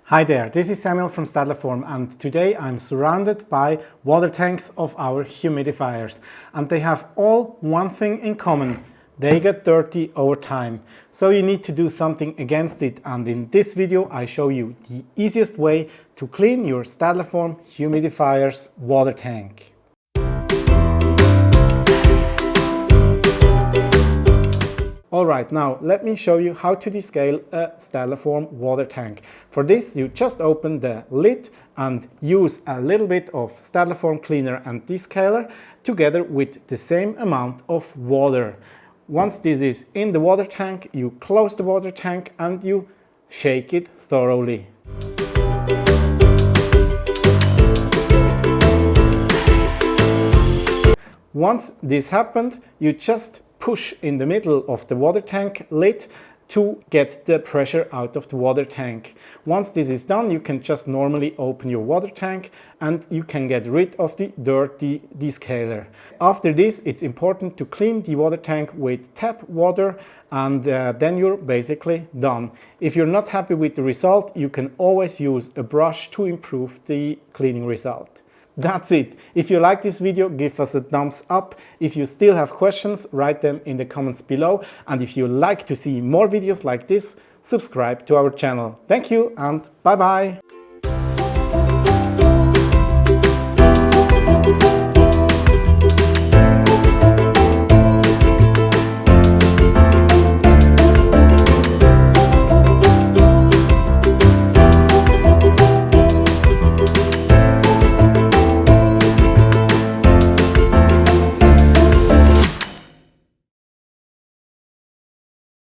Hi there, this is Samuel from Stadler and today I'm surrounded by water tanks of our humidifiers, and they have all one thing in common: they get dirty over time. So you need to do something against it, and in this video I show you the easiest way to clean your Stadler humidifier's water tank. Alright, now let me show you how to descale a Stadler water tank. For this you just open the lid and use a little bit of Stadler cleaner and descaler together with the same amount of water. Once this is in the water tank, you close the water tank and you shake it thoroughly. Once this happened, you just push in the middle of the water tank lid to get the pressure out of the water tank. Once this is done, you can just normally open your water tank and you can get rid of the dirty descaler. After this, it's important to clean the water tank with tap water, and then you're basically done. If you're not happy with the result, you can always use a brush to improve the cleaning result. That's it. If you like this video, give us a thumbs up. If you still have questions, write them in the comments below. And if you like to see more videos like this, subscribe to our channel. Thank you and bye bye.